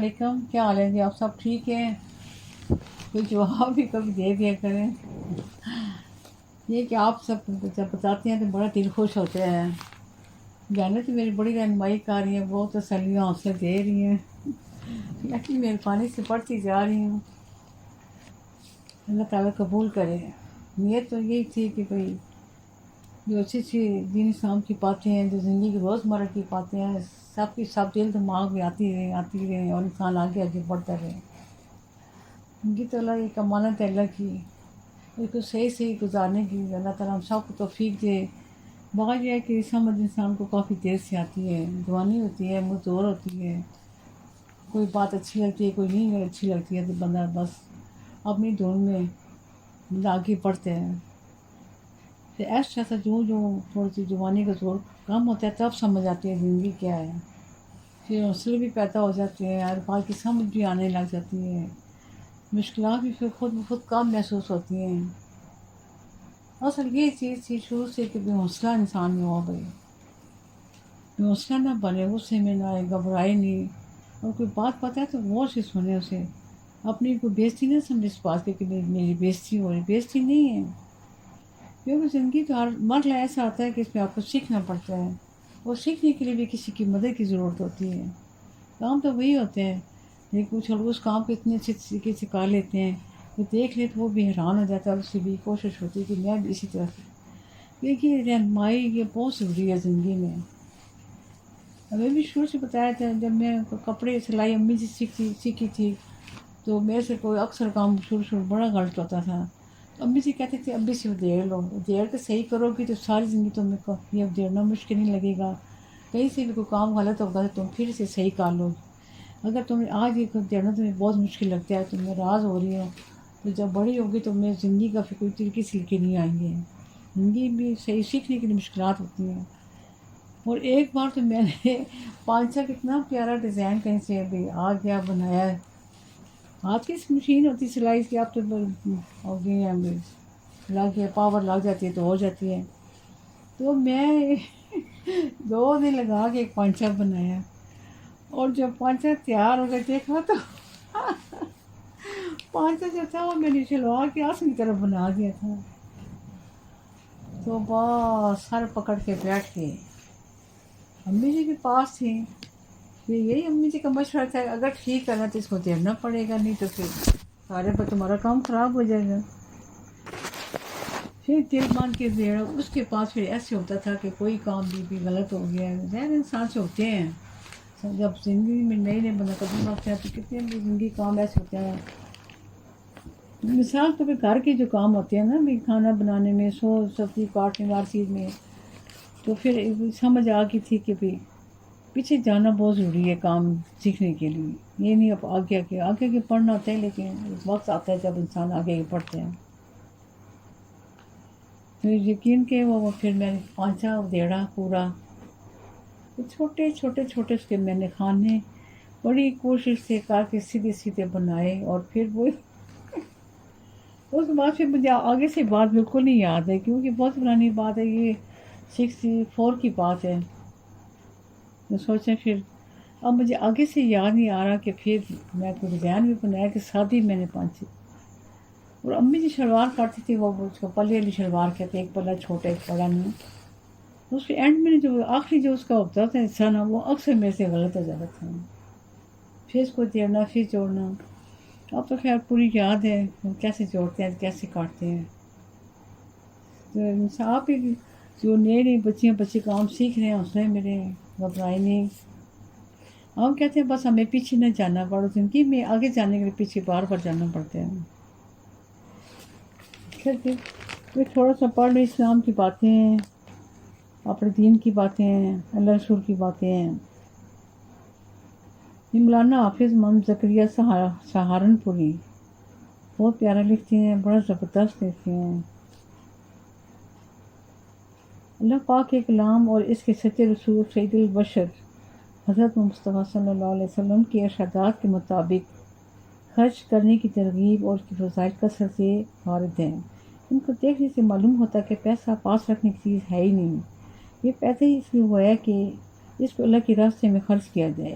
علیکم، کیا حال ہے جی؟ آپ سب ٹھیک ہیں؟ کوئی جواب بھی کبھی دے دیا کریں۔ یہ کہ آپ سب جب بتاتے ہیں تو بڑا دل خوش ہوتا ہے۔ جانے تو میری بڑی رہنمائی کر رہی ہیں، بہت تسلیاں حوصلے دے رہی ہیں، لیکن مہربانی سے پڑھتی جا رہی ہوں۔ اللہ تعالیٰ قبول کرے۔ نیت تو یہی تھی کہ بھئی جو اچھی اچھی دین اسلام کی باتیں ہیں، جو زندگی کی روزمرہ کی باتیں ہیں، سب کی سب دل دماغ میں آتی رہیں اور انسان آگے آگے بڑھتا رہے۔ یہ تو اللہ ایک امانت ہے اللہ کی، اس کو صحیح صحیح گزارنے کی اللہ تعالیٰ ہم سب کو توفیق دے۔ بات یہ ہے کہ سمجھ انسان کو کافی دیر سے آتی ہے، جوانی ہوتی ہے، مزدور ہوتی ہے، کوئی بات اچھی لگتی ہے کوئی نہیں اچھی لگتی ہے، تو بندہ بس اپنی دھن میں آگے بڑھتے ہیں۔ پھر ایسا جو تھوڑی سی جوانی کا زور کم ہوتا ہے تب سمجھ آتی ہے زندگی کیا ہے، پھر حوصلے بھی پیدا ہو جاتے ہیں، ہر بات کی سمجھ بھی آنے لگ جاتی ہے، مشکلات بھی پھر خود بخود کم محسوس ہوتی ہیں۔ اصل یہ چیز تھی شروع سے کہ بے حوصلہ انسان میں ہو گئی، بے حوصلہ نہ بنے، غصے میں نہ آئے، گھبرائے نہیں، اور کوئی بات پتہ ہے تو غور سے سنے اسے، اپنی کوئی بےزتی نہ سمجھے اس بات کہ میری بےزتی ہو رہی، بےزتی نہیں ہے، کیونکہ زندگی کا ہر مرحلہ ایسا آتا ہے کہ اس میں آپ کو سیکھنا پڑتا ہے، اور سیکھنے کے لیے بھی کسی کی مدد کی ضرورت ہوتی ہے۔ کام تو وہی ہوتے ہیں، لیکن کچھ لوگ اس کام کو اتنے اچھے طریقے سے کر لیتے ہیں کہ دیکھ لے تو وہ بھی حیران ہو جاتا ہے، اس سے بھی کوشش ہوتی ہے کہ میں بھی اسی طرح سے۔ دیکھیے رہنمائی یہ بہت ضروری ہے زندگی میں۔ ہمیں بھی شروع سے بتایا تھا، جب میں کپڑے سلائی امی سے سیکھی تھی تو میرے سے کوئی اکثر کام شروع بڑا غلط ہوتا تھا، تو امی سے کہتے تھے ابھی سے ادھیڑ لو، ادھیڑ کے صحیح کرو گی تو ساری زندگی تمہیں یہ ادھیڑنا مشکل نہیں لگے گا، کہیں سے بھی کوئی کام غلط ہوگا تو تم پھر سے صحیح کر لو۔ اگر تمہیں آج یہ ادھیڑنا تمہیں بہت مشکل لگتا ہے، تم ناراض ہو رہی ہو، تو جب بڑی ہوگی تو میں زندگی کا پھر کوئی طریقے سے کے نہیں آئیں گے، زندگی بھی صحیح سیکھنے کے لیے مشکلات ہوتی ہیں۔ اور ایک بار تو میں نے پانچا کتنا پیارا ڈیزائن کہیں سے بھی آ گیا بنایا ہے، ہاتھ کی مشین ہوتی سلائی کی، آپ تو ہو گئی ہیں لگ گیا، پاور لگ جاتی ہے تو ہو جاتی ہے، تو میں 2 دن لگا کے ایک پانچا بنایا، اور جب پانچا تیار ہو گیا دیکھا تو پانچا جو تھا وہ میں نے شلوار کے آسن کی طرف بنا دیا تھا، تو بس سر پکڑ کے بیٹھ گئے۔ امی جی کے پاس تھی، یہی امی جی کا مشورہ تھا، اگر ٹھیک کرنا تو اس کو دینا پڑے گا، نہیں تو پھر سارے پر تمہارا کام خراب ہو جائے گا۔ پھر دل مان کے دیڑ اس کے پاس پھر ایسے ہوتا تھا کہ کوئی کام بھی غلط ہو گیا ہے، ظاہر انسان سے ہوتے ہیں، جب زندگی میں نئے نئے بندہ قدم رکھتے ہیں تو کتنے بھی زندگی کام ایسے ہوتے ہیں۔ مثال تو گھر کے جو کام ہوتے ہیں نا، بھی کھانا بنانے میں، سبزی کاٹنے ہر چیز میں، تو پھر سمجھ آ گئی تھی کہ بھی پیچھے جانا بہت ضروری ہے کام سیکھنے کے لیے، یہ نہیں اب آگے پڑھنا ہوتا ہے، لیکن وقت آتا ہے جب انسان آگے پڑھتے ہیں۔ تو یقین کہ وہ پھر میں نے پانچا ادھیڑا پورا، چھوٹے اس کے میں نے کھانے بڑی کوشش سے کر کے سیدھے سیدھے بنائے، اور پھر وہ اس کے بعد پھر مجھے آگے سے بات بالکل نہیں یاد ہے، کیونکہ بہت پرانی بات ہے، یہ 64 کی بات ہے، تو سوچیں پھر اب مجھے آگے سے یاد نہیں آ رہا کہ پھر میں کوئی ڈیزائن بھی بنایا کہ سادی میں نے پانچی، اور امی جی شلوار کاٹتی تھی، وہ اس کو پلے والی شلوار کہتے، ایک پلہ چھوٹا ایک بڑا نہیں، اس کے اینڈ میں جو آخری جو اس کا ہوتا تھا حصہ نا، وہ اکثر میرے سے غلط ہو جاتا تھا، پھر اس کو دیڑنا پھر جوڑنا، اب تو خیر پوری یاد ہے کیسے جوڑتے ہیں کیسے کاٹتے ہیں۔ تو آپ ہی جو نئے بچے کام سیکھ رہے ہیں حوصلے میرے، گھبرائے نہیں، ہم کہتے ہیں بس ہمیں پیچھے نہ جانا پڑے، زندگی میں آگے جانے کے لیے پیچھے بار بار جانا پڑتا ہے۔ پھر تھوڑا سا پڑھ لیں اسلام کی باتیں، اپنے دین کی باتیں، اللہ رسول کی باتیں ہیں۔ یہ مولانا حافظ محمد زکریا سہارنپوری بہت پیارا لکھتے ہیں، بڑا زبردست لکھتے ہیں۔ اللہ پاک کے کلام اور اس کے سچے رسول سید البشر حضرت مصطفیٰ صلی اللہ علیہ وسلم کے ارشادات کے مطابق خرچ کرنے کی ترغیب اور اس کی فضائل کثرت سے وارد ہیں۔ ان کو دیکھنے سے معلوم ہوتا ہے کہ پیسہ پاس رکھنے کی چیز ہے ہی نہیں، یہ پیسہ ہی اس لیے ہوا ہے کہ اس کو اللہ کے راستے میں خرچ کیا جائے۔